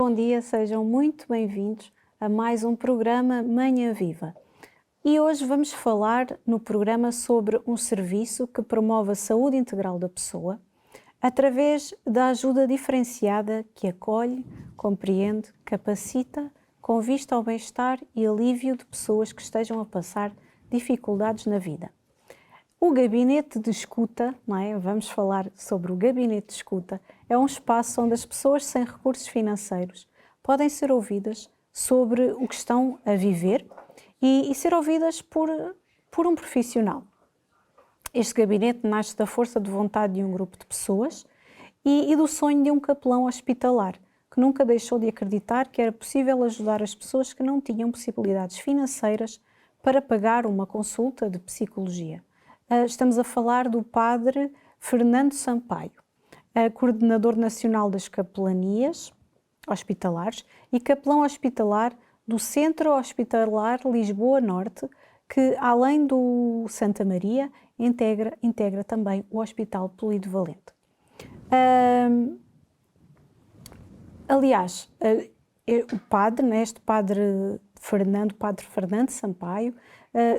bom dia, sejam muito bem-vindos a mais um programa Manhã Viva. E hoje vamos falar no programa sobre um serviço que promove a saúde integral da pessoa através da ajuda diferenciada que acolhe, compreende, capacita, com vista ao bem-estar e alívio de pessoas que estejam a passar dificuldades na vida. O gabinete de escuta, não é? Vamos falar sobre o gabinete de escuta, é um espaço onde as pessoas sem recursos financeiros podem ser ouvidas sobre o que estão a viver e ser ouvidas por um profissional. Este gabinete nasce da força de vontade de um grupo de pessoas e do sonho de um capelão hospitalar, que nunca deixou de acreditar que era possível ajudar as pessoas que não tinham possibilidades financeiras para pagar uma consulta de psicologia. Estamos a falar do padre Fernando Sampaio, coordenador nacional das capelanias hospitalares e capelão hospitalar do Centro Hospitalar Lisboa Norte, que além do Santa Maria, integra também o Hospital Polivalente. Aliás, o padre, este padre Fernando Sampaio,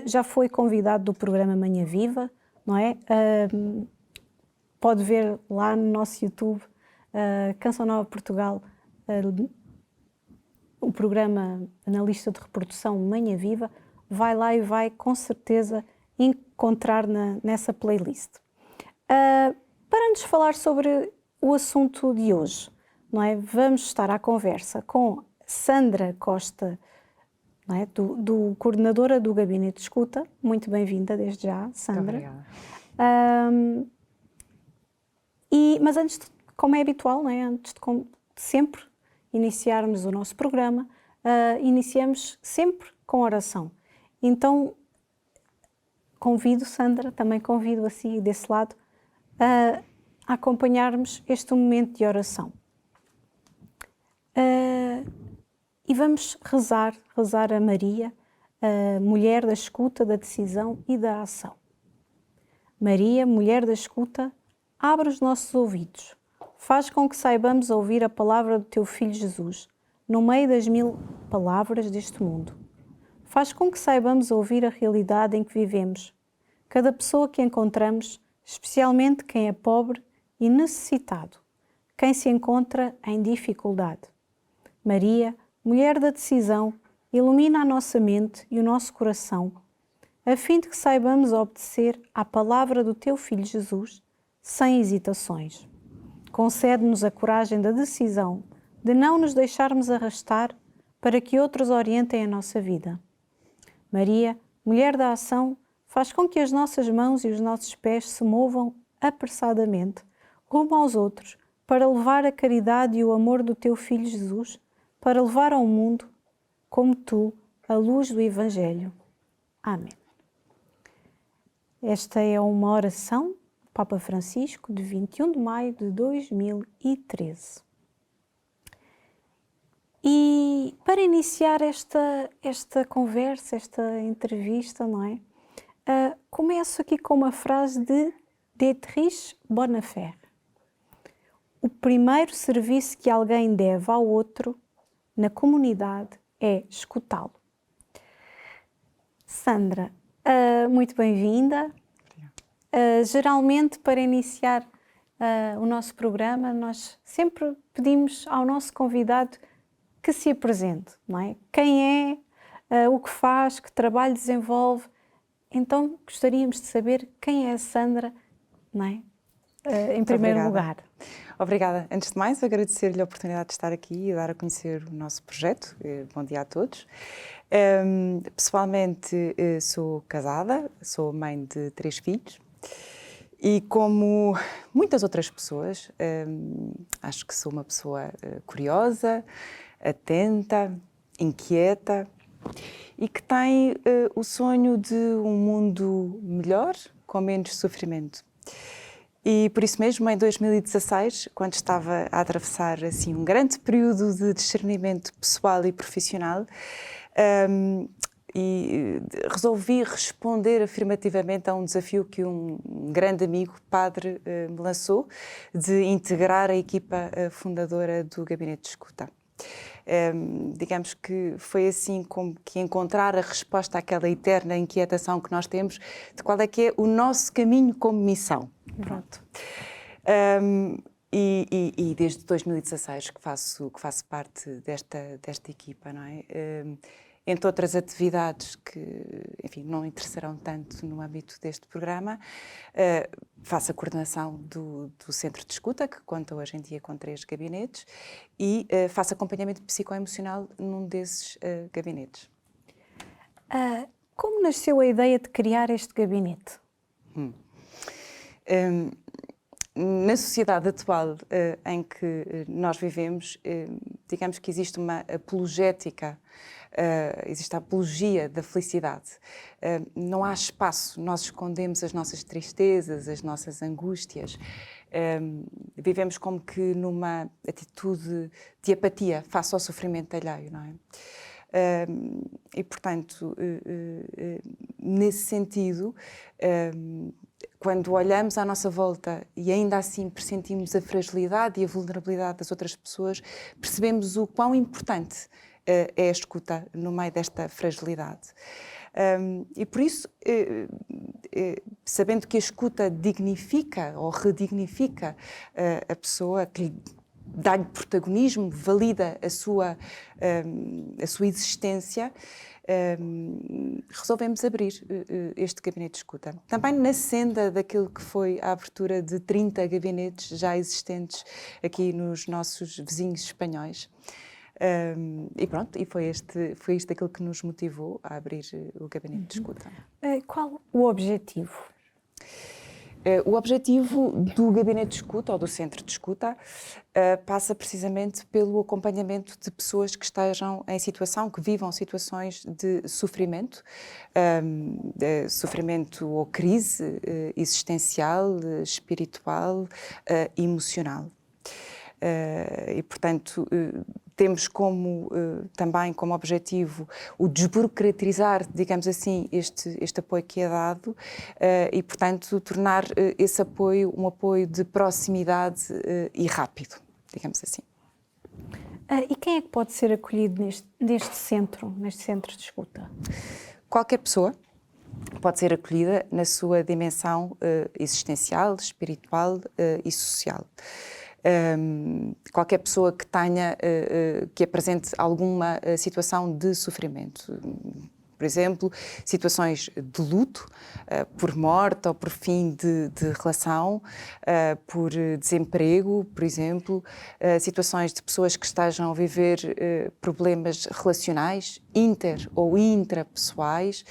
já foi convidado do programa Manhã Viva, não é? Pode ver lá no nosso YouTube, Canção Nova Portugal, o programa na lista de reprodução Manhã Viva, vai lá e vai com certeza encontrar nessa playlist. Para nos falar sobre o assunto de hoje, não é? Vamos estar à conversa com Sandra Costa, não é? do coordenadora do Gabinete de Escuta. Muito bem-vinda desde já, Sandra. Muito obrigada. Mas antes, como é habitual, não é? Antes de sempre iniciarmos o nosso programa, iniciamos sempre com oração. Então, convido, Sandra, também convido assim desse lado, a acompanharmos este momento de oração. E vamos rezar a Maria, a mulher da escuta, da decisão e da ação. Maria, mulher da escuta, abre os nossos ouvidos. Faz com que saibamos ouvir a palavra do teu Filho Jesus, no meio das 1000 palavras deste mundo. Faz com que saibamos ouvir a realidade em que vivemos. Cada pessoa que encontramos, especialmente quem é pobre e necessitado, quem se encontra em dificuldade. Maria, mulher da decisão, ilumina a nossa mente e o nosso coração, a fim de que saibamos obedecer à palavra do teu Filho Jesus, sem hesitações. Concede-nos a coragem da decisão de não nos deixarmos arrastar para que outros orientem a nossa vida. Maria, mulher da ação, faz com que as nossas mãos e os nossos pés se movam apressadamente rumo aos outros para levar a caridade e o amor do teu Filho Jesus, para levar ao mundo, como tu, a luz do Evangelho. Amém. Esta é uma oração do Papa Francisco de 21 de maio de 2013. E para iniciar esta conversa, esta entrevista, não é? Começo aqui com uma frase de Dietrich Bonhoeffer. O primeiro serviço que alguém deve ao outro na comunidade é escutá-lo. Sandra, muito bem-vinda. Geralmente, para iniciar o nosso programa, nós sempre pedimos ao nosso convidado que se apresente, não é? Quem é, o que faz, que trabalho desenvolve. Então, gostaríamos de saber quem é a Sandra, não é? Em primeiro lugar. Obrigada. Antes de mais, agradecer-lhe a oportunidade de estar aqui e dar a conhecer o nosso projeto. Bom dia a todos. Pessoalmente, sou casada, sou mãe de 3 filhos e, como muitas outras pessoas, acho que sou uma pessoa curiosa, atenta, inquieta e que tem o sonho de um mundo melhor, com menos sofrimento. E por isso mesmo, em 2016, quando estava a atravessar assim um grande período de discernimento pessoal e profissional, resolvi responder afirmativamente a um desafio que um grande amigo, padre, me lançou, de integrar a equipa fundadora do Gabinete de Escuta. Digamos que foi assim como que encontrar a resposta àquela eterna inquietação que nós temos de qual é que é o nosso caminho como missão. Pronto. E desde 2016 que faço parte desta equipa, não é? Entre outras atividades que, enfim, não interessarão tanto no âmbito deste programa, faço a coordenação do Centro de Escuta, que conta hoje em dia com 3 gabinetes, e faço acompanhamento psicoemocional num desses gabinetes. Como nasceu a ideia de criar este gabinete? Na sociedade atual em que nós vivemos, digamos que existe uma apologética, existe a apologia da felicidade. Não há espaço, nós escondemos as nossas tristezas, as nossas angústias. Vivemos como que numa atitude de apatia face ao sofrimento alheio, não é? E, portanto, nesse sentido, quando olhamos à nossa volta e ainda assim pressentimos a fragilidade e a vulnerabilidade das outras pessoas, percebemos o quão importante é a escuta no meio desta fragilidade. E por isso, sabendo que a escuta dignifica ou redignifica a pessoa, que dá-lhe protagonismo, valida a sua existência, resolvemos abrir este gabinete de escuta. Também na senda daquilo que foi a abertura de 30 gabinetes já existentes aqui nos nossos vizinhos espanhóis. E pronto, e foi isto aquilo que nos motivou a abrir o gabinete de escuta. Qual o objetivo? O objetivo do gabinete de escuta ou do centro de escuta passa precisamente pelo acompanhamento de pessoas que estejam em situação, que vivam situações de sofrimento, sofrimento ou crise existencial, espiritual, emocional. E, portanto, temos também como objetivo o desburocratizar, digamos assim, este apoio que é dado e, portanto, tornar esse apoio um apoio de proximidade e rápido, digamos assim. E quem é que pode ser acolhido neste centro de escuta? Qualquer pessoa pode ser acolhida na sua dimensão existencial, espiritual e social. Qualquer pessoa que tenha, que apresente alguma situação de sofrimento. Por exemplo, situações de luto, por morte ou por fim de relação, por desemprego, por exemplo, situações de pessoas que estejam a viver problemas relacionais, inter ou intrapessoais,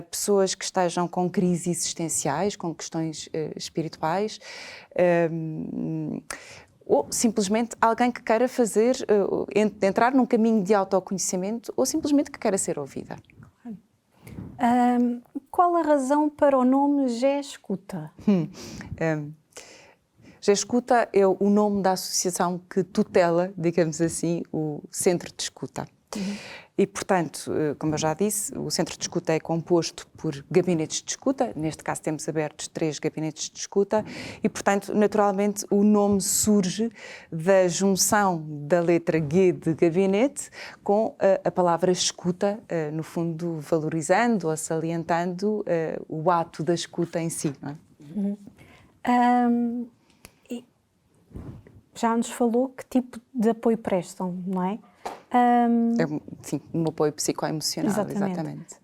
pessoas que estejam com crises existenciais, com questões espirituais, ou simplesmente alguém que queira entrar num caminho de autoconhecimento ou simplesmente que queira ser ouvida. Qual a razão para o nome Gé Escuta? Gé Escuta é o nome da associação que tutela, digamos assim, o Centro de Escuta. E, portanto, como eu já disse, o Centro de Escuta é composto por gabinetes de escuta, neste caso temos abertos 3 gabinetes de escuta e, portanto, naturalmente o nome surge da junção da letra G de gabinete com a palavra escuta, no fundo valorizando ou salientando o ato da escuta em si, não é? Já nos falou que tipo de apoio prestam, não é? Sim, um apoio psicoemocional, exatamente.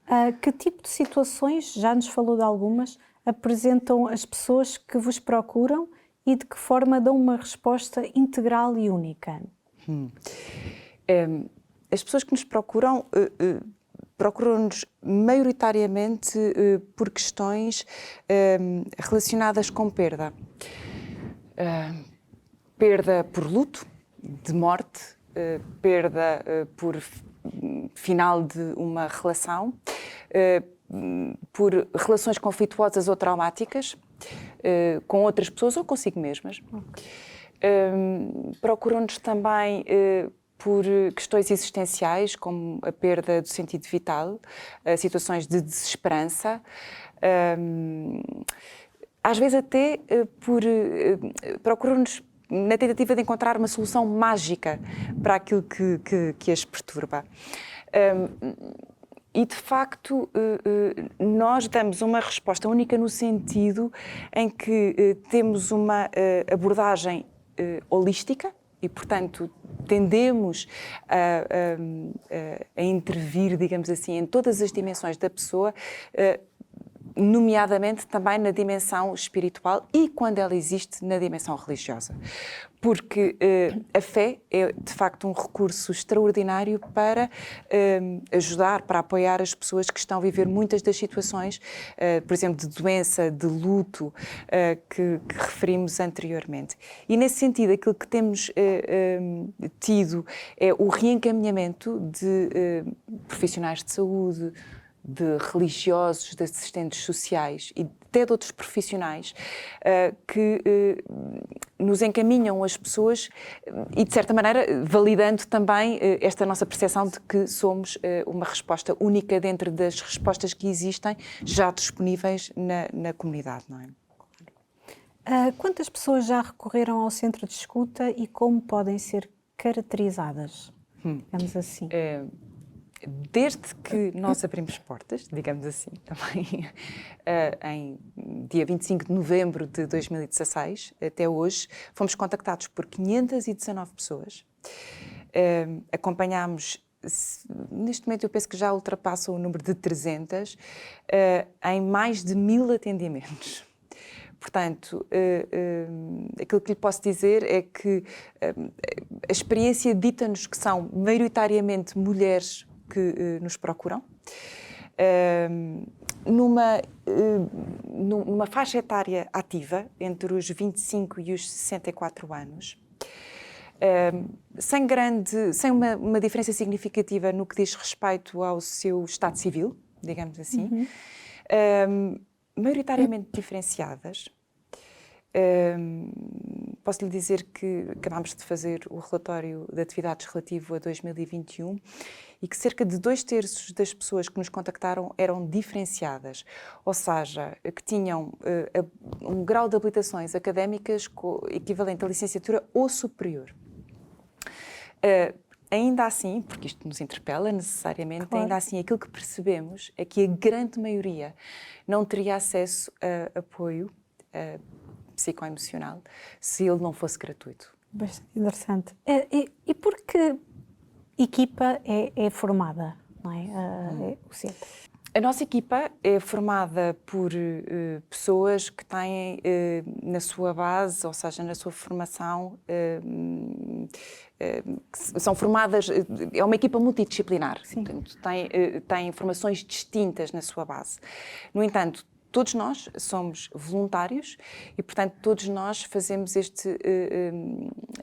Que tipo de situações, já nos falou de algumas, apresentam as pessoas que vos procuram e de que forma dão uma resposta integral e única? As pessoas que nos procuram, procuram-nos maioritariamente por questões relacionadas com perda. Perda por luto, de morte, perda por final de uma relação, por relações conflituosas ou traumáticas com outras pessoas ou consigo mesmas. Procuram-nos também por questões existenciais, como a perda do sentido vital, situações de desesperança, às vezes até procuram-nos na tentativa de encontrar uma solução mágica para aquilo que as perturba. E, de facto, nós damos uma resposta única no sentido em que temos uma abordagem holística e, portanto, tendemos a intervir, digamos assim, em todas as dimensões da pessoa, nomeadamente também na dimensão espiritual e, quando ela existe, na dimensão religiosa. Porque a fé é, de facto, um recurso extraordinário para ajudar, para apoiar as pessoas que estão a viver muitas das situações, por exemplo, de doença, de luto, que referimos anteriormente. E, nesse sentido, aquilo que temos tido é o reencaminhamento de profissionais de saúde, de religiosos, de assistentes sociais e até de outros profissionais que nos encaminham as pessoas e, de certa maneira, validando também esta nossa percepção de que somos uma resposta única dentro das respostas que existem já disponíveis na comunidade, não é? Quantas pessoas já recorreram ao centro de escuta e como podem ser caracterizadas? Digamos assim. Desde que nós abrimos portas, digamos assim, também, em dia 25 de novembro de 2016, até hoje, fomos contactados por 519 pessoas. Acompanhámos, neste momento eu penso que já ultrapassa o número de 300, em mais de 1000 atendimentos. Portanto, aquilo que lhe posso dizer é que a experiência dita-nos que são maioritariamente mulheres que nos procuram, numa faixa etária ativa, entre os 25 e os 64 anos, sem uma diferença significativa no que diz respeito ao seu estado civil, digamos assim, maioritariamente diferenciadas. Posso lhe dizer que acabámos de fazer o relatório de atividades relativo a 2021 e que cerca de 2/3 das pessoas que nos contactaram eram diferenciadas, ou seja, que tinham um grau de habilitações académicas equivalente à licenciatura ou superior. Ainda assim, porque isto nos interpela necessariamente, claro. Ainda assim aquilo que percebemos é que a grande maioria não teria acesso a apoio psicoemocional se ele não fosse gratuito. Bastante interessante. E por que equipa é formada, não é? O centro? A nossa equipa é formada por pessoas que têm na sua base, ou seja, na sua formação, são formadas, é uma equipa multidisciplinar, portanto, tem formações distintas na sua base. No entanto, todos nós somos voluntários e, portanto, todos nós fazemos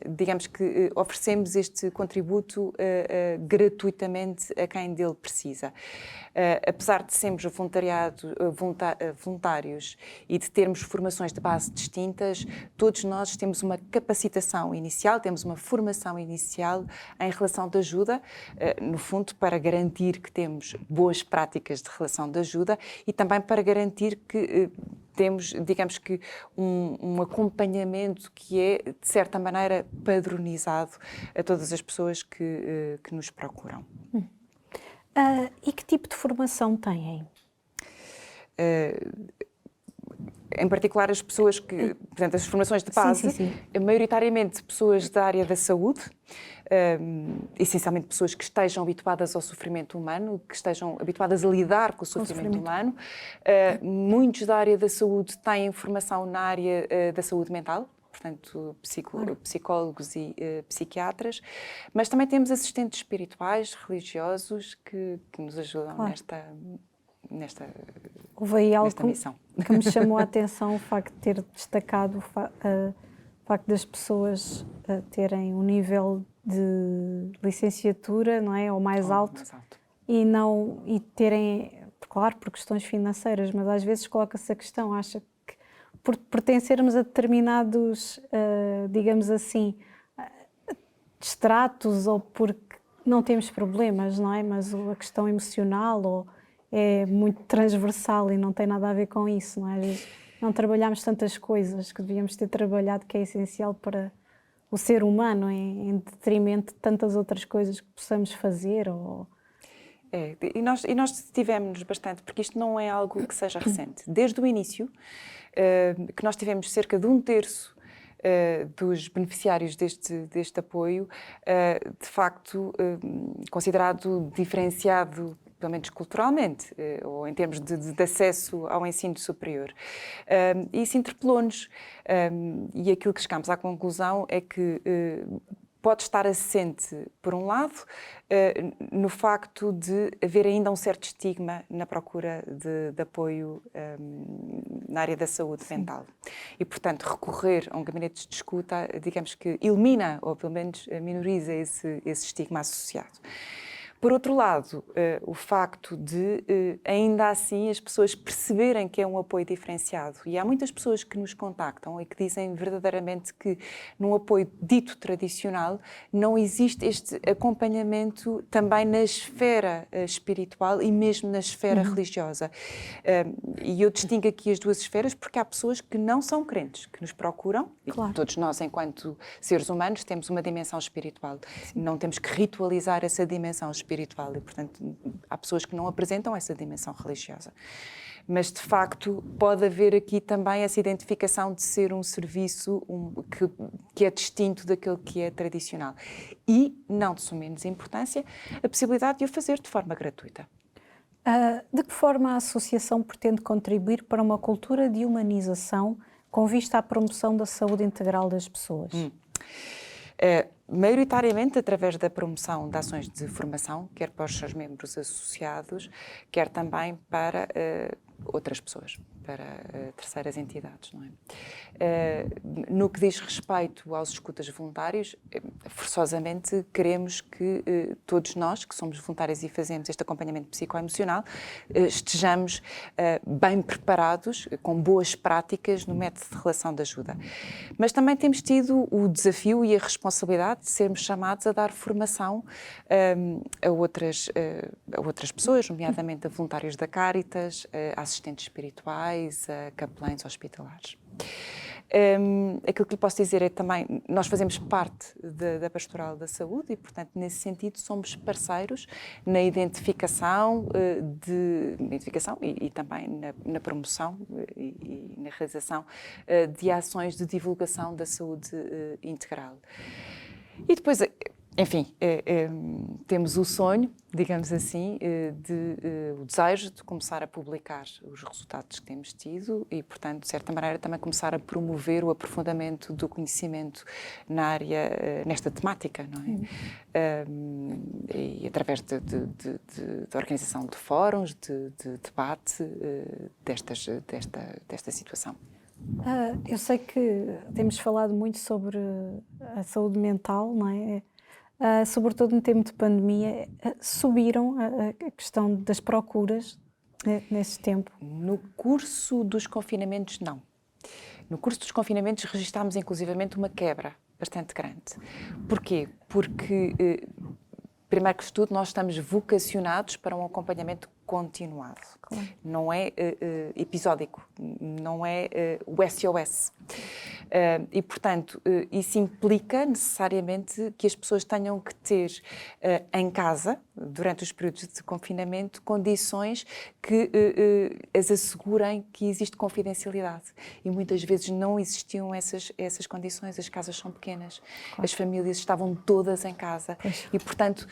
digamos que oferecemos este contributo gratuitamente a quem dele precisa. Apesar de sermos voluntários e de termos formações de base distintas, todos nós temos uma capacitação inicial, temos uma formação inicial em relação de ajuda, no fundo, para garantir que temos boas práticas de relação de ajuda e também para garantir que temos, digamos que, um acompanhamento que é, de certa maneira, padronizado a todas as pessoas que nos procuram. E que tipo de formação têm? Em particular, as pessoas que, portanto, as formações de base, sim. Maioritariamente pessoas da área da saúde, essencialmente pessoas que estejam habituadas ao sofrimento humano, que estejam habituadas a lidar com o sofrimento humano. Muitos da área da saúde têm formação na área da saúde mental, portanto, psicólogos e psiquiatras, mas também temos assistentes espirituais, religiosos, que nos ajudam nesta Houve aí algo missão. Que me chamou a atenção, o facto de ter destacado o facto das pessoas terem um nível de licenciatura, não é, ou mais alto. E terem, claro, por questões financeiras, mas às vezes coloca-se a questão, acha que por pertencermos a determinados, digamos assim, estratos ou porque não temos problemas, não é? Mas a questão emocional é muito transversal e não tem nada a ver com isso, não é? Às vezes não trabalhamos tantas coisas que devíamos ter trabalhado, que é essencial para o ser humano em detrimento de tantas outras coisas que possamos fazer. E nós tivemos bastante, porque isto não é algo que seja recente. Desde o início, que nós tivemos cerca de 1/3 dos beneficiários deste apoio, de facto, considerado diferenciado, pelo menos culturalmente, ou em termos de acesso ao ensino superior. E isso interpelou-nos. E aquilo que chegámos à conclusão é que pode estar assente, por um lado, no facto de haver ainda um certo estigma na procura de apoio na área da saúde mental. E, portanto, recorrer a um gabinete de escuta, digamos que elimina, ou pelo menos minoriza esse estigma associado. Por outro lado, o facto de, ainda assim, as pessoas perceberem que é um apoio diferenciado. E há muitas pessoas que nos contactam e que dizem verdadeiramente que, num apoio dito tradicional, não existe este acompanhamento também na esfera espiritual e mesmo na esfera religiosa. E eu distingo aqui as duas esferas porque há pessoas que não são crentes, que nos procuram. Claro. E todos nós, enquanto seres humanos, temos uma dimensão espiritual. Não temos que ritualizar essa dimensão espiritual e, portanto, há pessoas que não apresentam essa dimensão religiosa. Mas, de facto, pode haver aqui também essa identificação de ser um serviço que é distinto daquele que é tradicional. E, não de suma menos importância, a possibilidade de o fazer de forma gratuita. De que forma a Associação pretende contribuir para uma cultura de humanização com vista à promoção da saúde integral das pessoas? Maioritariamente através da promoção de ações de formação, quer para os seus membros associados, quer também para outras pessoas, para terceiras entidades, não é? No que diz respeito aos escutas voluntários, forçosamente queremos que todos nós, que somos voluntários e fazemos este acompanhamento psicoemocional, estejamos bem preparados, com boas práticas no método de relação de ajuda. Mas também temos tido o desafio e a responsabilidade de sermos chamados a dar formação a outras pessoas, nomeadamente a voluntários da Cáritas, a assistentes espirituais, a capelães hospitalares. Aquilo que lhe posso dizer é que também nós fazemos parte da Pastoral da Saúde e, portanto, nesse sentido somos parceiros na identificação e também na promoção e na realização de ações de divulgação da saúde integral. E depois, enfim, temos o sonho, digamos assim, o desejo de começar a publicar os resultados que temos tido e, portanto, de certa maneira, também começar a promover o aprofundamento do conhecimento na área, nesta temática, não é? E através da organização de fóruns, de debate desta situação. Eu sei que temos falado muito sobre a saúde mental, não é? Sobretudo no tempo de pandemia, subiram a questão das procuras nesse tempo? No curso dos confinamentos, não. No curso dos confinamentos registámos inclusivamente uma quebra bastante grande. Porquê? Porque, primeiro que tudo, nós estamos vocacionados para um acompanhamento continuado. Claro. Não é episódico, não é o SOS. E, portanto, isso implica necessariamente que as pessoas tenham que ter em casa, durante os períodos de confinamento, condições que as assegurem que existe confidencialidade. E muitas vezes não existiam essas condições, as casas são pequenas, claro. As famílias estavam todas em casa e, portanto,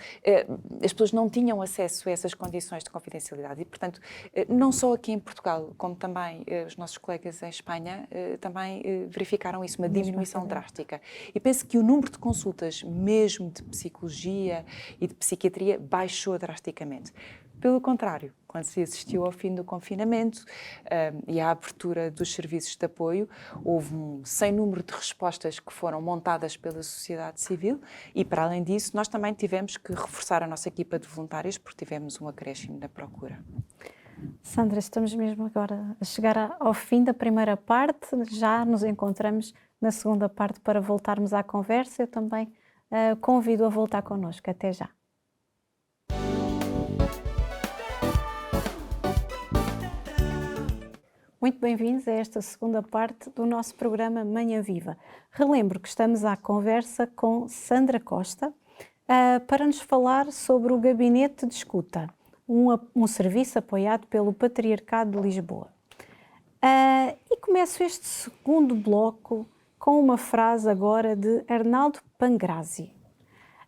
as pessoas não tinham acesso a essas condições de confidencialidade. E, portanto, não só aqui em Portugal, como também os nossos colegas em Espanha, também verificaram isso, uma diminuição drástica. E penso que o número de consultas, mesmo de psicologia e de psiquiatria, baixou drasticamente. Pelo contrário, quando se assistiu ao fim do confinamento e à abertura dos serviços de apoio, houve um sem número de respostas que foram montadas pela sociedade civil e, para além disso, nós também tivemos que reforçar a nossa equipa de voluntários porque tivemos um acréscimo na procura. Sandra, estamos mesmo agora a chegar ao fim da primeira parte, já nos encontramos na segunda parte para voltarmos à conversa. Eu também convido a voltar connosco. Até já. Muito bem-vindos a esta segunda parte do nosso programa Manhã Viva. Relembro que estamos à conversa com Sandra Costa para nos falar sobre o Gabinete de Escuta, um serviço apoiado pelo Patriarcado de Lisboa. E começo este segundo bloco com uma frase agora de Arnaldo Pangrazi.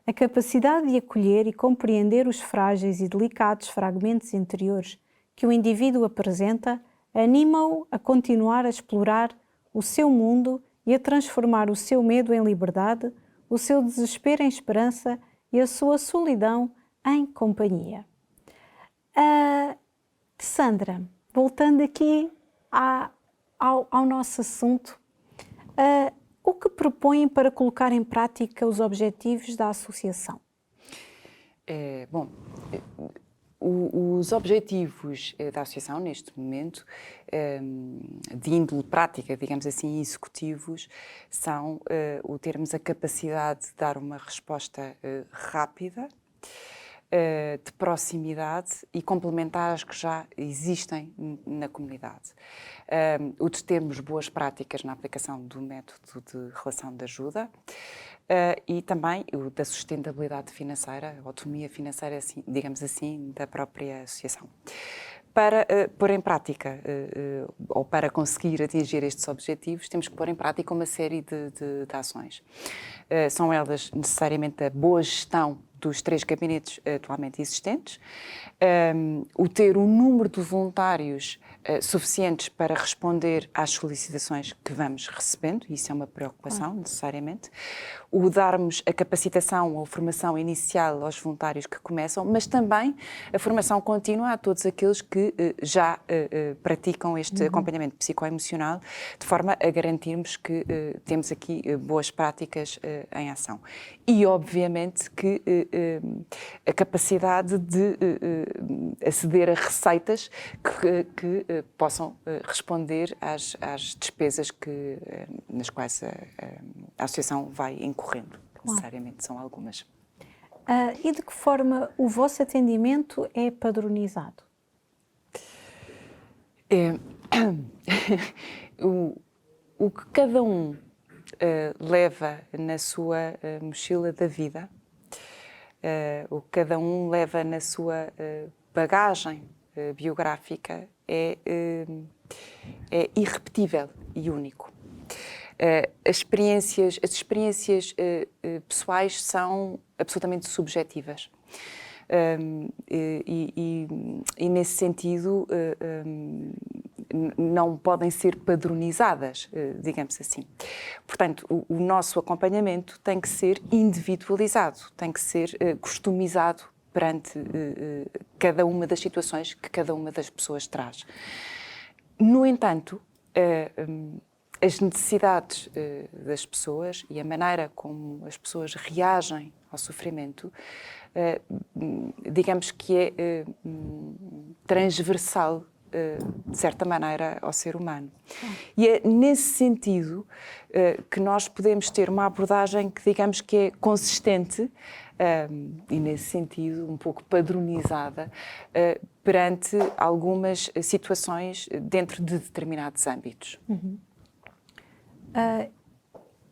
A capacidade de acolher e compreender os frágeis e delicados fragmentos interiores que o indivíduo apresenta anima-o a continuar a explorar o seu mundo e a transformar o seu medo em liberdade, o seu desespero em esperança e a sua solidão em companhia. Sandra, voltando aqui ao nosso assunto, o que propõem para colocar em prática os objetivos da associação? Os objetivos da associação, neste momento, de índole prática, digamos assim, executivos, são o termos a capacidade de dar uma resposta rápida, de proximidade e complementar as que já existem na comunidade. O de termos boas práticas na aplicação do método de relação de ajuda e também o da sustentabilidade financeira, a autonomia financeira, assim, digamos assim, da própria associação. Para pôr em prática ou para conseguir atingir estes objetivos, temos que pôr em prática uma série de ações. São elas necessariamente a boa gestão dos 3 gabinetes atualmente existentes, o ter um número de voluntários suficientes para responder às solicitações que vamos recebendo, isso é uma preocupação, necessariamente, o darmos a capacitação ou formação inicial aos voluntários que começam, mas também a formação contínua a todos aqueles que já praticam este acompanhamento psicoemocional, de forma a garantirmos que temos aqui boas práticas em ação. E, obviamente, que a capacidade de aceder a receitas que possam responder às despesas nas quais a associação vai incorrendo. Necessariamente são algumas. E de que forma o vosso atendimento é padronizado? O que cada um leva na sua mochila da vida, o que cada um leva na sua bagagem biográfica é irrepetível e único. As experiências pessoais são absolutamente subjetivas. E nesse sentido não podem ser padronizadas, digamos assim. Portanto, o nosso acompanhamento tem que ser individualizado, tem que ser customizado perante cada uma das situações que cada uma das pessoas traz. No entanto, as necessidades das pessoas e a maneira como as pessoas reagem ao sofrimento, digamos que é transversal, de certa maneira, ao ser humano. E é nesse sentido que nós podemos ter uma abordagem que, digamos que é consistente e, nesse sentido, um pouco padronizada perante algumas situações dentro de determinados âmbitos.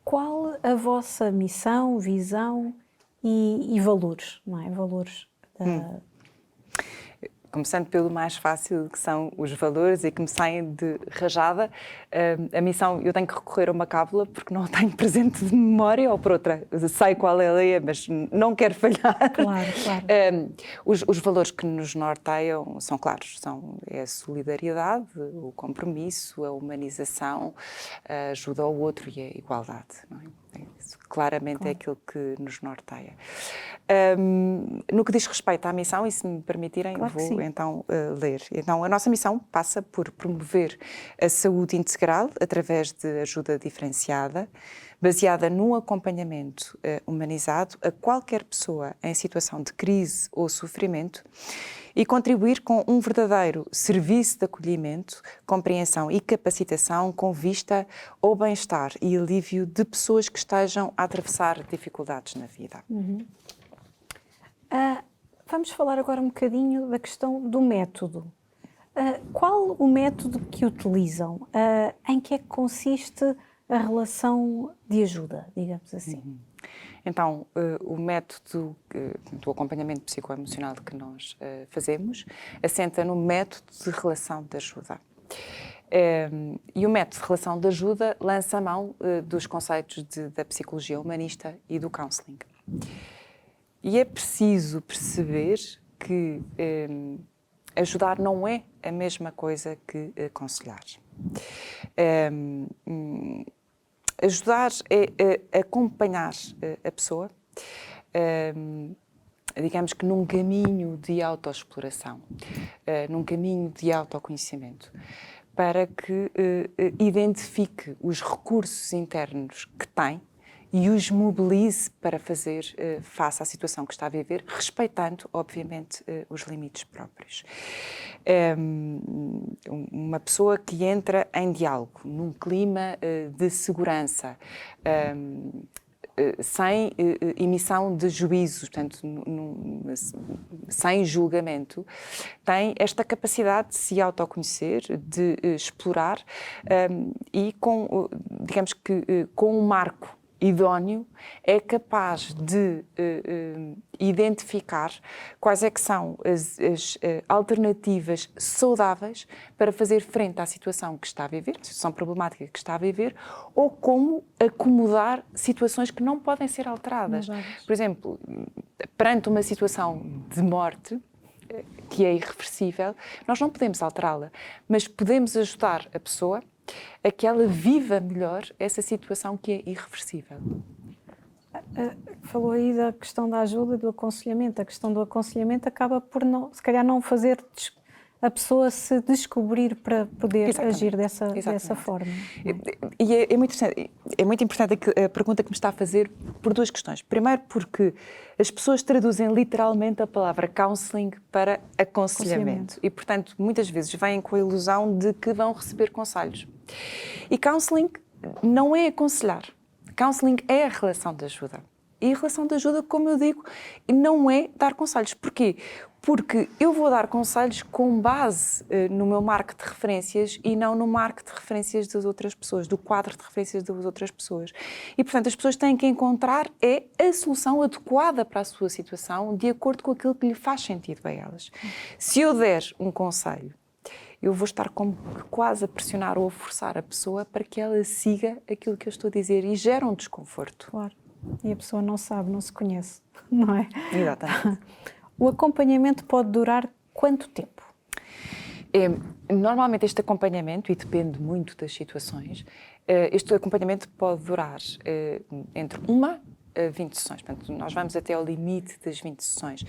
Qual a vossa missão, visão e valores, não é? Valores Começando pelo mais fácil, que são os valores e que me saem de rajada. A missão, eu tenho que recorrer a uma cábula porque não a tenho presente de memória, ou por outra, sei qual ela é, mas não quero falhar. Claro. Os valores que nos norteiam são claros, é a solidariedade, o compromisso, a humanização, a ajuda ao outro e a igualdade, não é? Isso claramente é aquilo que nos norteia. No que diz respeito à missão, e se me permitirem, vou então ler. Então, a nossa missão passa por promover a saúde integral através de ajuda diferenciada, baseada num acompanhamento humanizado a qualquer pessoa em situação de crise ou sofrimento, e contribuir com um verdadeiro serviço de acolhimento, compreensão e capacitação com vista ao bem-estar e alívio de pessoas que estejam a atravessar dificuldades na vida. Vamos falar agora um bocadinho da questão do método. Qual o método que utilizam? Em que é que consiste a relação de ajuda, digamos assim? Então, o método do acompanhamento psicoemocional que nós fazemos assenta no método de relação de ajuda. E o método de relação de ajuda lança a mão dos conceitos da psicologia humanista e do counselling. E é preciso perceber que ajudar não é a mesma coisa que aconselhar. Ajudar é acompanhar a pessoa, digamos que num caminho de autoexploração, num caminho de autoconhecimento, para que identifique os recursos internos que tem e os mobilize para fazer face à situação que está a viver, respeitando, obviamente, os limites próprios. Uma pessoa que entra em diálogo, num clima de segurança, sem emissão de juízos, portanto, sem julgamento, tem esta capacidade de se autoconhecer, de explorar e, digamos que, com um marco idóneo, é capaz de identificar quais é que são as alternativas saudáveis para fazer frente à situação que está a viver, a situação problemática que está a viver, ou como acomodar situações que não podem ser alteradas. Por exemplo, perante uma situação de morte, que é irreversível, nós não podemos alterá-la, mas podemos ajudar a pessoa a que ela viva melhor essa situação que é irreversível. Falou aí da questão da ajuda e do aconselhamento. A questão do aconselhamento acaba por, se calhar, não fazer a pessoa se descobrir para poder agir dessa forma. E é muito importante a pergunta que me está a fazer por duas questões. Primeiro, porque as pessoas traduzem literalmente a palavra counselling para aconselhamento. E, portanto, muitas vezes vêm com a ilusão de que vão receber conselhos. E counselling não é aconselhar. Counselling é a relação de ajuda. E a relação de ajuda, como eu digo, não é dar conselhos. Porquê? Porque eu vou dar conselhos com base no meu marco de referências e não no marco de referências das outras pessoas, do quadro de referências das outras pessoas. E, portanto, as pessoas têm que encontrar a solução adequada para a sua situação, de acordo com aquilo que lhe faz sentido a elas. Se eu der um conselho, eu vou estar como quase a pressionar ou a forçar a pessoa para que ela siga aquilo que eu estou a dizer e gera um desconforto. Claro. E a pessoa não sabe, não se conhece, não é? Exatamente. O acompanhamento pode durar quanto tempo? Normalmente este acompanhamento, e depende muito das situações, este acompanhamento pode durar entre 1 a 20 sessões. Portanto, nós vamos até ao limite das 20 sessões.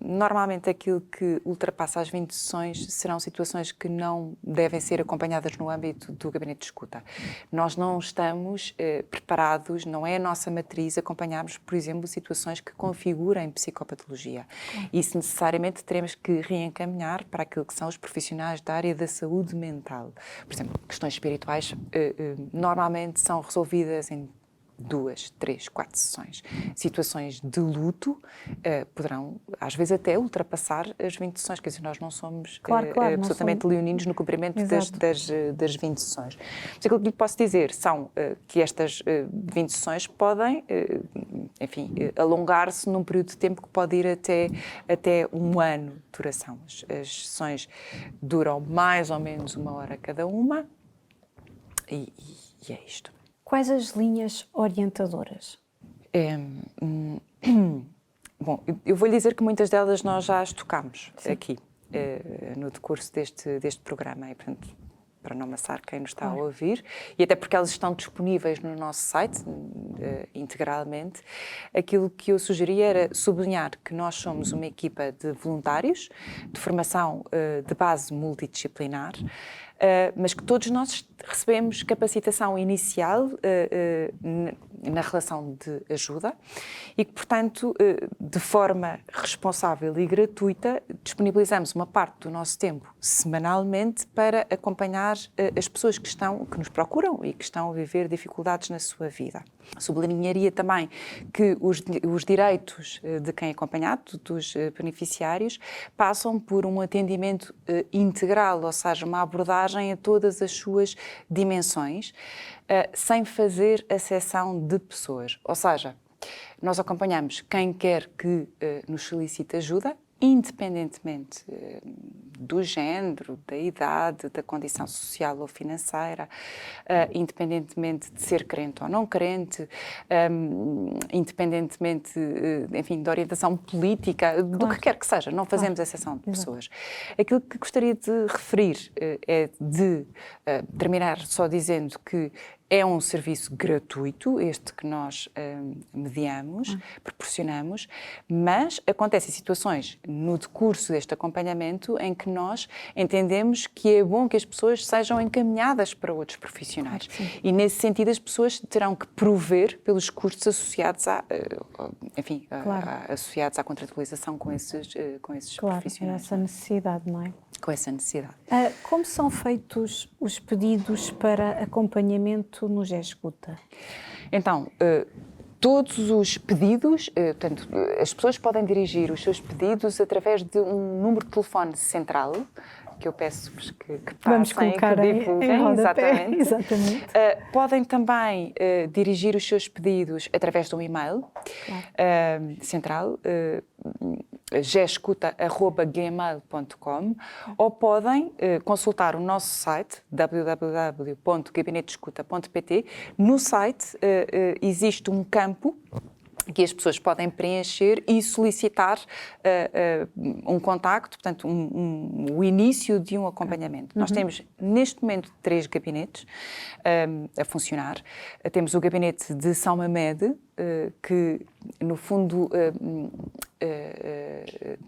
Normalmente aquilo que ultrapassa as 20 sessões serão situações que não devem ser acompanhadas no âmbito do gabinete de escuta. Nós não estamos preparados, não é a nossa matriz acompanharmos, por exemplo, situações que configurem psicopatologia. Isso necessariamente teremos que reencaminhar para aquilo que são os profissionais da área da saúde mental. Por exemplo, questões espirituais normalmente são resolvidas em 2, 3, 4 sessões. Situações de luto poderão, às vezes, até ultrapassar as 20 sessões. Quer dizer, nós não somos absolutamente leoninos no cumprimento das 20 sessões. Mas aquilo que lhe posso dizer são que estas 20 sessões podem, enfim, alongar-se num período de tempo que pode ir até 1 ano de duração. As sessões duram mais ou menos 1 hora cada uma e é isto. Quais as linhas orientadoras? Bom, eu vou lhe dizer que muitas delas nós já as tocámos aqui, no decurso deste programa, e, portanto, para não amassar quem nos está a ouvir, e até porque elas estão disponíveis no nosso site, integralmente. Aquilo que eu sugeria era sublinhar que nós somos uma equipa de voluntários, de formação de base multidisciplinar, mas que todos nós recebemos capacitação inicial na relação de ajuda e que, portanto, de forma responsável e gratuita, disponibilizamos uma parte do nosso tempo semanalmente para acompanhar as pessoas que nos procuram e que estão a viver dificuldades na sua vida. Sublinharia também que os direitos de quem é acompanhado, dos beneficiários, passam por um atendimento integral, ou seja, uma abordagem a todas as suas dimensões, sem fazer exceção de pessoas. Ou seja, nós acompanhamos quem quer que nos solicite ajuda, independentemente do género, da idade, da condição social ou financeira, independentemente de ser crente ou não crente, independentemente, enfim, da orientação política, do que quer que seja, não fazemos exceção de pessoas. Aquilo que gostaria de referir é de terminar só dizendo que é um serviço gratuito, este que nós mediamos, proporcionamos, mas acontecem situações no decurso deste acompanhamento em que nós entendemos que é bom que as pessoas sejam encaminhadas para outros profissionais. E nesse sentido as pessoas terão que prover pelos custos associados associados à contratualização com esses profissionais. Essa necessidade, não é? Com essa necessidade. Como são feitos os pedidos para acompanhamento no GEScuta? Então, todos os pedidos, portanto, as pessoas podem dirigir os seus pedidos através de um número de telefone central, que eu peço-vos que passem, vamos colocar que divulguem. em rodapé. Exatamente. Podem também dirigir os seus pedidos através de um e-mail central, gescuta@gmail.com, ou podem consultar o nosso site www.gabinetescuta.pt. No site existe um campo que as pessoas podem preencher e solicitar um contacto, portanto, o início de um acompanhamento. Nós temos, neste momento, 3 gabinetes a funcionar. Temos o gabinete de São Mamede, que, no fundo,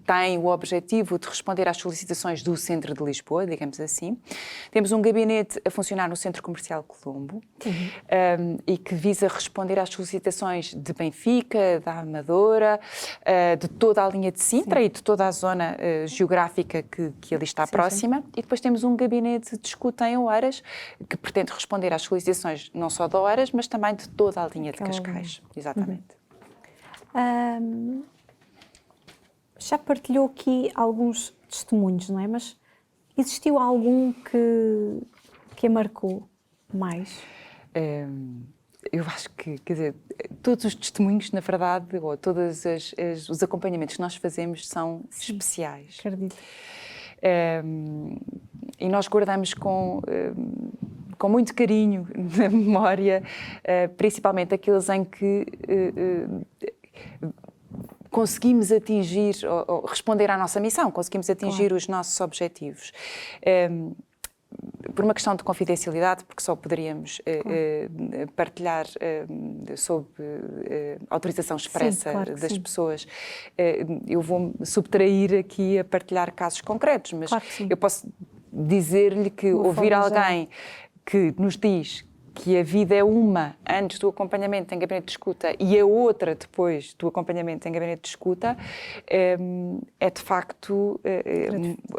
tem o objetivo de responder às solicitações do centro de Lisboa, digamos assim. Temos um gabinete a funcionar no Centro Comercial Colombo, e que visa responder às solicitações de Benfica, da Amadora, de toda a linha de Sintra e de toda a zona geográfica que ali está próxima. E depois temos um gabinete de escuta em Oeiras, que pretende responder às solicitações não só de Oeiras, mas também de toda a linha de Cascais. Exatamente. Já partilhou aqui alguns testemunhos, não é? Mas existiu algum que a marcou mais? Eu acho que, quer dizer, todos os testemunhos, na verdade, ou todos os acompanhamentos que nós fazemos são especiais. Acredito. E nós guardamos com muito carinho na memória, principalmente aqueles em que conseguimos atingir, ou responder à nossa missão, conseguimos atingir os nossos objetivos. Por uma questão de confidencialidade, porque só poderíamos partilhar sob autorização expressa das pessoas, eu vou-me subtrair aqui a partilhar casos concretos, mas eu posso dizer-lhe que ouvir alguém que nos diz que a vida é uma antes do acompanhamento em gabinete de escuta e a outra depois do acompanhamento em gabinete de escuta, é de facto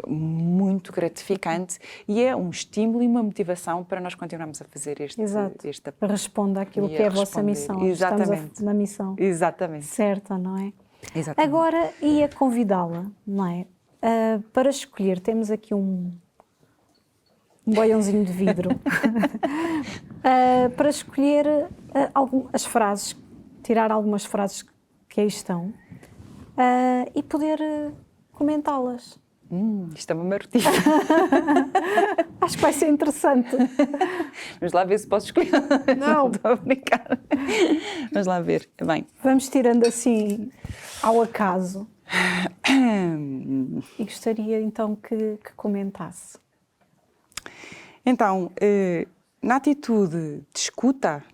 muito gratificante e é um estímulo e uma motivação para nós continuarmos a fazer este responde àquilo que é a vossa missão. Exatamente. Estamos na missão certa, não é? Exatamente. Agora ia convidá-la, não é? Para escolher, temos aqui um boiãozinho de vidro para escolher as frases, tirar algumas frases que aí estão e poder comentá-las. Isto é uma marotice. Acho que vai ser interessante. Vamos lá ver se posso escolher. Não, estou a brincar. Vamos lá ver. Bem. Vamos tirando assim ao acaso. E gostaria então que comentasse. Então, na atitude de escuta,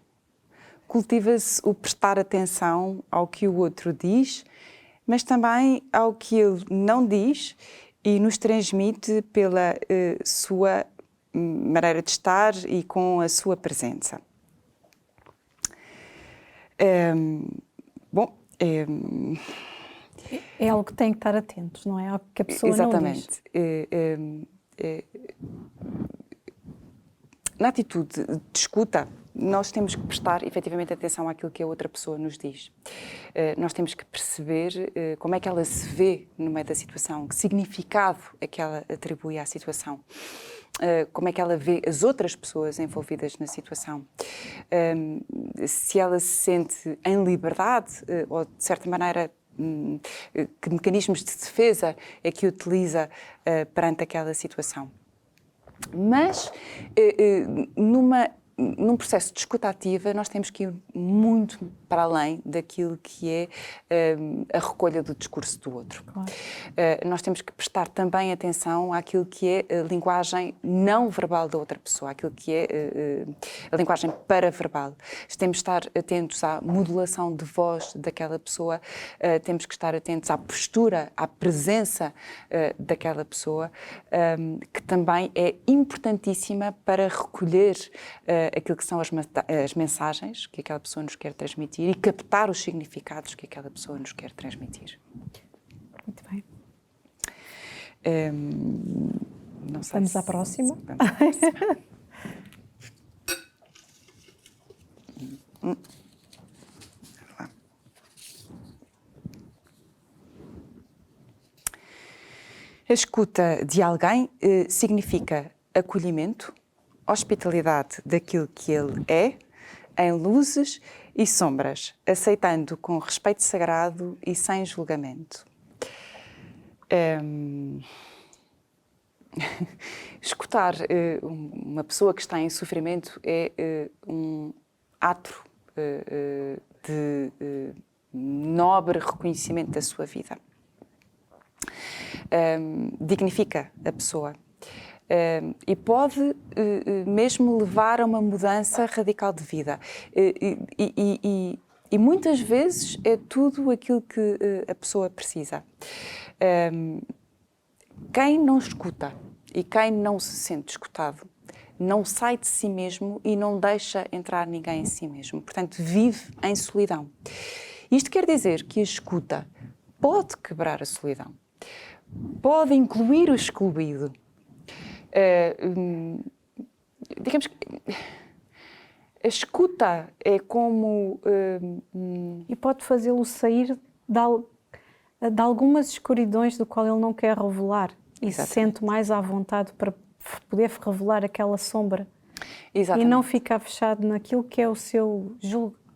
cultiva-se o prestar atenção ao que o outro diz, mas também ao que ele não diz e nos transmite pela sua maneira de estar e com a sua presença. É algo que tem que estar atentos, não é? Algo que a pessoa não diz. Na atitude de escuta, nós temos que prestar efetivamente atenção àquilo que a outra pessoa nos diz. Nós temos que perceber como é que ela se vê no meio da situação, que significado é que ela atribui à situação. Como é que ela vê as outras pessoas envolvidas na situação. Se ela se sente em liberdade ou, de certa maneira, que mecanismos de defesa é que utiliza perante aquela situação. Mas, num processo de escuta ativa, nós temos que ir muito para além daquilo que é a recolha do discurso do outro. Claro. Nós temos que prestar também atenção àquilo que é a linguagem não verbal da outra pessoa, àquilo que é a linguagem paraverbal. Temos que estar atentos à modulação de voz daquela pessoa, temos que estar atentos à postura, à presença daquela pessoa, que também é importantíssima para recolher aquilo que são as mensagens que aquela pessoa nos quer transmitir e captar os significados que aquela pessoa nos quer transmitir. Muito bem. Não sei Vamos à próxima. Vamos à próxima. A escuta de alguém significa acolhimento, hospitalidade daquilo que ele é, em luzes e sombras, aceitando com respeito sagrado e sem julgamento. Escutar uma pessoa que está em sofrimento é um ato de nobre reconhecimento da sua vida. Dignifica a pessoa. E pode mesmo levar a uma mudança radical de vida. E muitas vezes é tudo aquilo que a pessoa precisa. Quem não escuta e quem não se sente escutado não sai de si mesmo e não deixa entrar ninguém em si mesmo. Portanto, vive em solidão. Isto quer dizer que a escuta pode quebrar a solidão, pode incluir o excluído. Digamos que a escuta é como... E pode fazê-lo sair de algumas escuridões do qual ele não quer revelar e se sente mais à vontade para poder revelar aquela sombra. Exatamente. E não ficar fechado naquilo que é o seu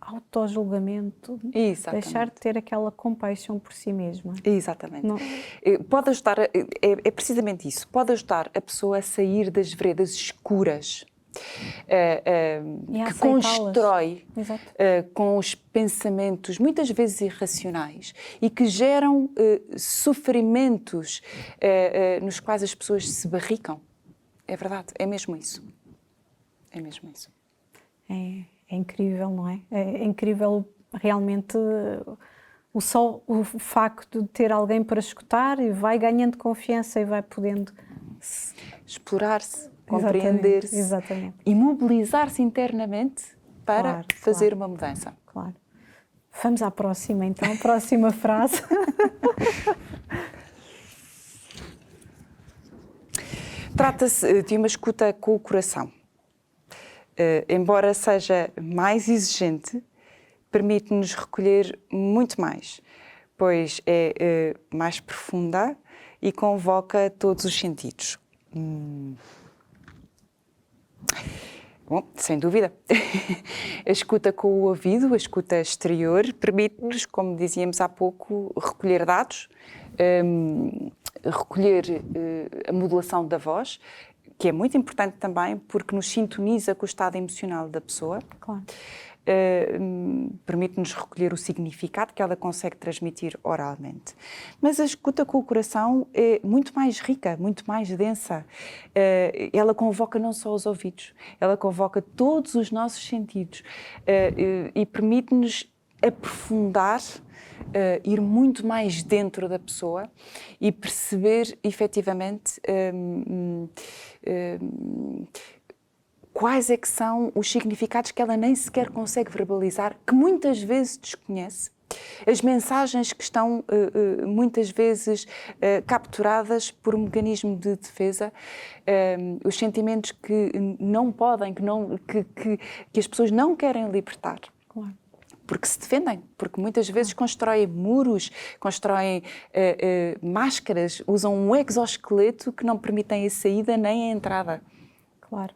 auto-julgamento. Exatamente. Deixar de ter aquela compaixão por si mesma. Exatamente. Não. Pode ajudar, é precisamente isso, pode ajudar a pessoa a sair das veredas escuras que constrói com os pensamentos muitas vezes irracionais e que geram sofrimentos nos quais as pessoas se barricam. É verdade, é mesmo isso. É mesmo isso. É incrível, não é? É incrível realmente o facto de ter alguém para escutar e vai ganhando confiança e vai podendo explorar-se, compreender-se e mobilizar-se internamente para fazer uma mudança. Claro. Vamos à próxima, então. Próxima frase. Trata-se de uma escuta com o coração. Embora seja mais exigente, permite-nos recolher muito mais, pois é mais profunda e convoca todos os sentidos. Bom, sem dúvida. A escuta com o ouvido, a escuta exterior, permite-nos, como dizíamos há pouco, recolher dados, recolher a modulação da voz, que é muito importante também porque nos sintoniza com o estado emocional da pessoa. Claro. Permite-nos recolher o significado que ela consegue transmitir oralmente. Mas a escuta com o coração é muito mais rica, muito mais densa. Ela convoca não só os ouvidos, ela convoca todos os nossos sentidos e permite-nos aprofundar, ir muito mais dentro da pessoa e perceber efetivamente quais é que são os significados que ela nem sequer consegue verbalizar, que muitas vezes desconhece As mensagens que estão muitas vezes capturadas por um mecanismo de defesa, os sentimentos que não podem, que as pessoas não querem libertar. Claro. Porque se defendem, porque muitas vezes constroem muros, constroem máscaras, usam um exoesqueleto que não permitem a saída nem a entrada. Claro.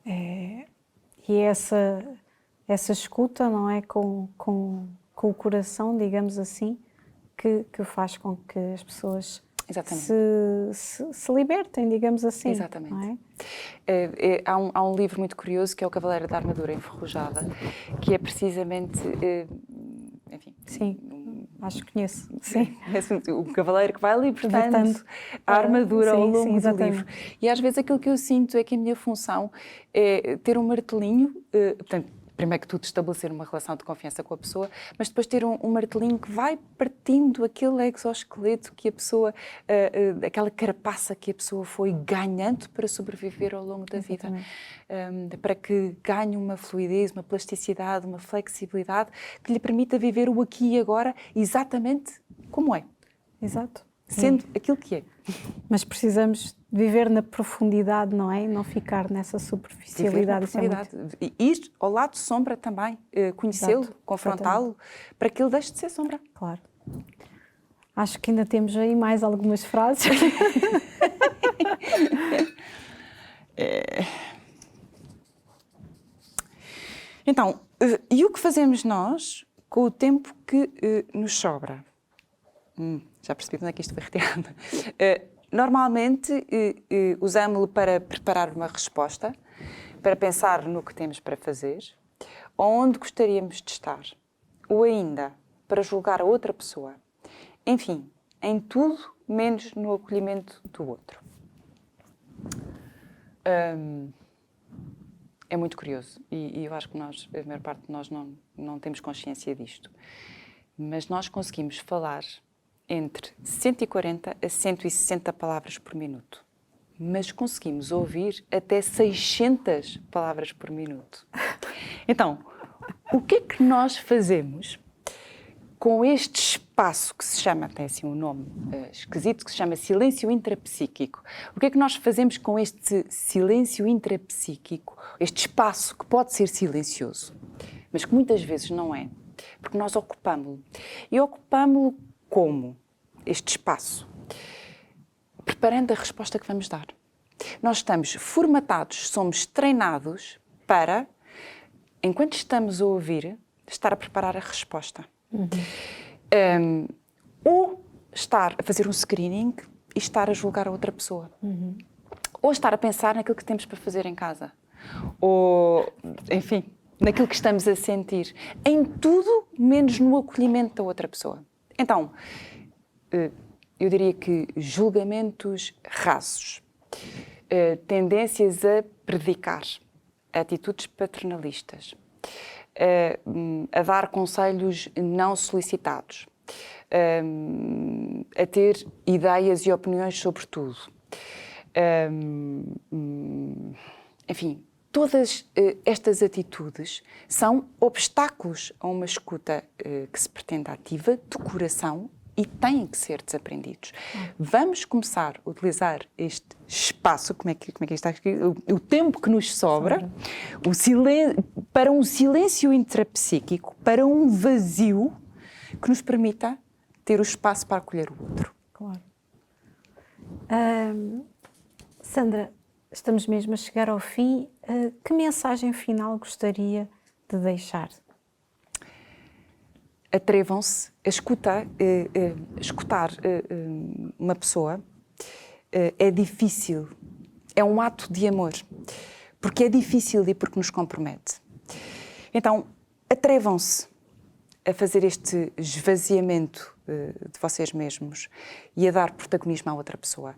E essa escuta, não é, com o coração, digamos assim, que faz com que as pessoas se libertem, digamos assim. Exatamente. Não é? Há um livro muito curioso que é O Cavaleiro da Armadura Enferrujada, que é precisamente, enfim... Sim, acho que conheço. Sim. O cavaleiro que vai libertando a armadura ao longo do livro. E às vezes aquilo que eu sinto é que a minha função é ter um martelinho, portanto, primeiro que tudo estabelecer uma relação de confiança com a pessoa, mas depois ter um martelinho que vai partindo aquele exoesqueleto que a pessoa, aquela carapaça que a pessoa foi ganhando para sobreviver ao longo da vida. Para que ganhe uma fluidez, uma plasticidade, uma flexibilidade que lhe permita viver o aqui e agora exatamente como é. Exato. Sendo aquilo que é. Mas precisamos viver na profundidade, não é? E não ficar nessa superficialidade. E ir ao lado sombra também, conhecê-lo, confrontá-lo, para que ele deixe de ser sombra. Claro. Acho que ainda temos aí mais algumas frases. Então, e o que fazemos nós com o tempo que nos sobra? Já percebi onde é que isto foi retirado. Normalmente usámo-lo para preparar uma resposta, para pensar no que temos para fazer, onde gostaríamos de estar, ou ainda para julgar a outra pessoa. Enfim, em tudo menos no acolhimento do outro. É muito curioso e eu acho que nós, a maior parte de nós não temos consciência disto. Mas nós conseguimos falar entre 140 a 160 palavras por minuto. Mas conseguimos ouvir até 600 palavras por minuto. Então, o que é que nós fazemos com este espaço que se chama, tem assim um nome esquisito, que se chama silêncio intrapsíquico? O que é que nós fazemos com este silêncio intrapsíquico, este espaço que pode ser silencioso, mas que muitas vezes não é? Porque nós ocupámo-lo. E ocupámo-lo como? Este espaço. Preparando a resposta que vamos dar. Nós estamos formatados, somos treinados para, enquanto estamos a ouvir, estar a preparar a resposta. Ou estar a fazer um screening e estar a julgar a outra pessoa. Ou estar a pensar naquilo que temos para fazer em casa. Ou, enfim, naquilo que estamos a sentir. Em tudo, menos no acolhimento da outra pessoa. Então, eu diria que julgamentos rasos, tendências a predicar, atitudes paternalistas, a dar conselhos não solicitados, a ter ideias e opiniões sobre tudo. Enfim, todas estas atitudes são obstáculos a uma escuta que se pretende ativa, de coração, e têm que ser desaprendidos. Vamos começar a utilizar este espaço, como é que está escrito? O tempo que nos sobra, para um silêncio intrapsíquico, para um vazio que nos permita ter o espaço para acolher o outro. Claro. Sandra, estamos mesmo a chegar ao fim. Que mensagem final gostaria de deixar? Atrevam-se a escutar uma pessoa. É difícil, é um ato de amor, porque é difícil e porque nos compromete. Então, atrevam-se a fazer este esvaziamento de vocês mesmos e a dar protagonismo à outra pessoa,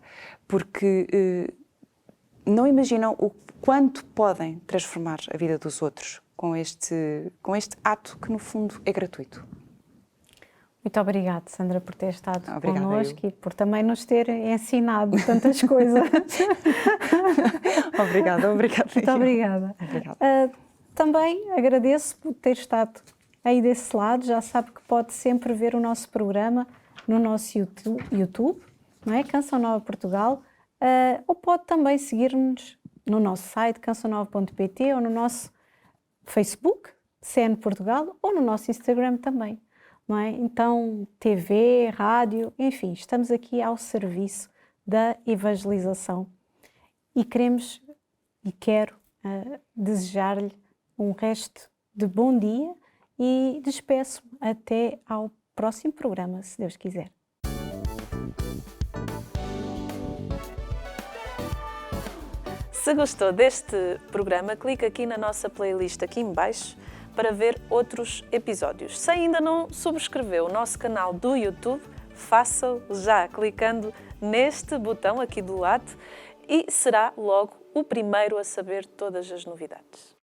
porque não imaginam o quanto podem transformar a vida dos outros com este ato que, no fundo, é gratuito. Muito obrigada, Sandra, por ter estado connosco eu. e por também nos ter ensinado tantas coisas. Obrigada. Muito obrigada. Também agradeço por ter estado aí desse lado, já sabe que pode sempre ver o nosso programa no nosso YouTube, não é? Canção Nova Portugal, ou pode também seguir-nos no nosso site cançãonova.pt ou no nosso Facebook, CN Portugal, ou no nosso Instagram também, não é? Então, TV, rádio, enfim, estamos aqui ao serviço da evangelização e queremos e quero desejar-lhe um resto de bom dia e despeço-me até ao próximo programa, se Deus quiser. Se gostou deste programa, clique aqui na nossa playlist aqui em baixo para ver outros episódios. Se ainda não subscreveu o nosso canal do YouTube, faça-o já clicando neste botão aqui do lado e será logo o primeiro a saber todas as novidades.